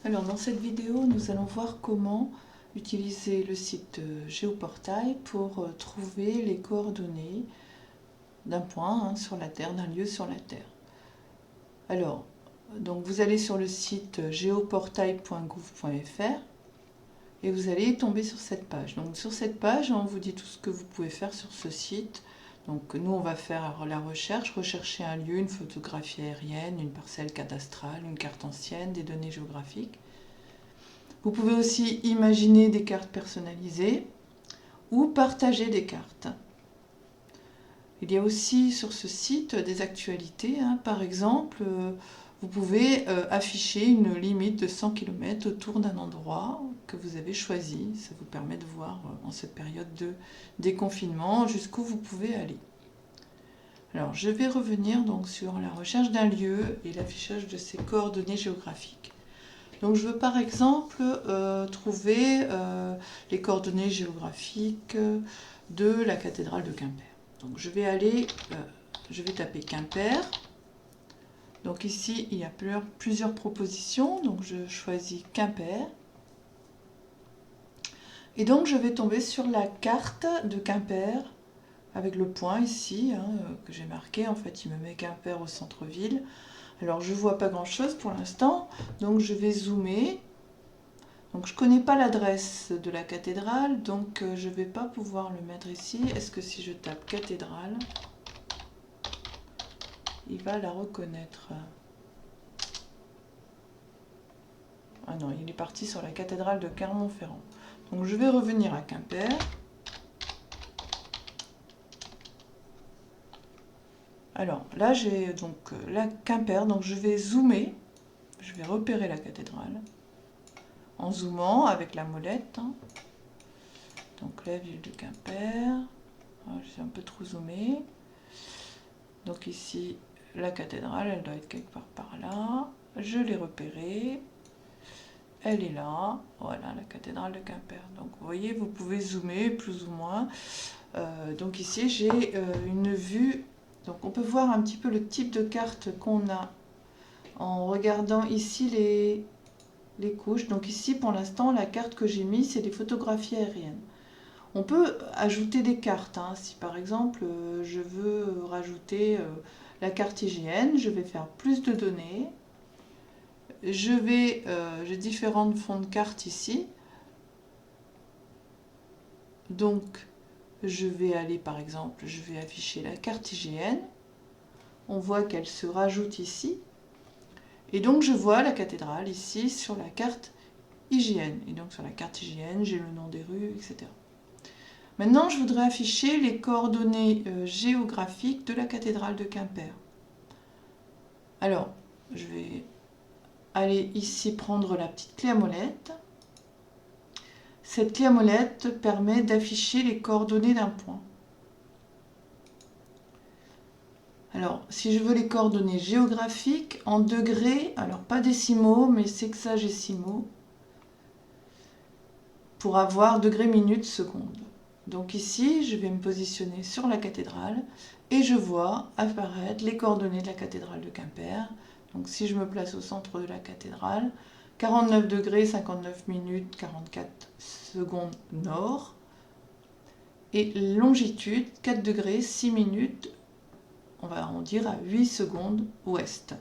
Alors dans cette vidéo, nous allons voir comment utiliser le site Géoportail pour trouver les coordonnées d'un point sur la Terre, d'un lieu sur la Terre. Alors, donc vous allez sur le site géoportail.gouv.fr et vous allez tomber sur cette page. Donc sur cette page, on vous dit tout ce que vous pouvez faire sur ce site. Donc nous, on va faire la recherche, rechercher un lieu, une photographie aérienne, une parcelle cadastrale, une carte ancienne, des données géographiques. Vous pouvez aussi imaginer des cartes personnalisées ou partager des cartes. Il y a aussi sur ce site des actualités. Par exemple, vous pouvez afficher une limite de 100 km autour d'un endroit que vous avez choisi. Ça vous permet de voir en cette période de déconfinement jusqu'où vous pouvez aller. Alors, je vais revenir donc sur la recherche d'un lieu et l'affichage de ses coordonnées géographiques. Donc je veux par exemple trouver les coordonnées géographiques de la cathédrale de Quimper. Donc je vais taper Quimper. Donc ici il y a plusieurs propositions, donc je choisis Quimper. Et donc je vais tomber sur la carte de Quimper avec le point ici que j'ai marqué. En fait il me met Quimper au centre-ville. Alors je ne vois pas grand chose pour l'instant, donc je vais zoomer. Donc je ne connais pas l'adresse de la cathédrale, donc je ne vais pas pouvoir le mettre ici. Est-ce que si je tape cathédrale, il va la reconnaître? Ah non, il est parti sur la cathédrale de Clermont-Ferrand. Donc je vais revenir à Quimper. Alors là j'ai donc la Quimper, donc je vais zoomer, je vais repérer la cathédrale en zoomant avec la molette. Donc la ville de Quimper, j'ai un peu trop zoomé. Donc ici la cathédrale, elle doit être quelque part par là. Je l'ai repérée, elle est là, voilà la cathédrale de Quimper. Donc vous voyez, vous pouvez zoomer plus ou moins. Donc ici j'ai une vue. Donc on peut voir un petit peu le type de carte qu'on a en regardant ici les couches. Donc ici pour l'instant la carte que j'ai mise c'est des photographies aériennes. On peut ajouter des cartes. Si par exemple je veux rajouter la carte IGN, je vais faire plus de données. J'ai différents fonds de cartes ici. Donc je vais aller par exemple, je vais afficher la carte IGN. On voit qu'elle se rajoute ici. Et donc je vois la cathédrale ici sur la carte IGN. Et donc sur la carte IGN, j'ai le nom des rues, etc. Maintenant, je voudrais afficher les coordonnées géographiques de la cathédrale de Quimper. Alors, je vais aller ici prendre la petite clé à molette. Cette clé à molette permet d'afficher les coordonnées d'un point. Alors, si je veux les coordonnées géographiques en degrés, alors pas décimaux, mais sexagésimaux, pour avoir degrés, minutes, secondes. Donc ici, je vais me positionner sur la cathédrale et je vois apparaître les coordonnées de la cathédrale de Quimper. Donc si je me place au centre de la cathédrale, 49 degrés, 59 minutes, 44 secondes nord. Et longitude, 4 degrés, 6 minutes, on va arrondir à 8 secondes ouest.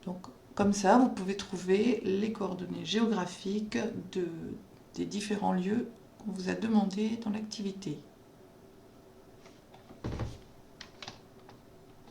Donc comme ça, vous pouvez trouver les coordonnées géographiques des différents lieux qu'on vous a demandé dans l'activité.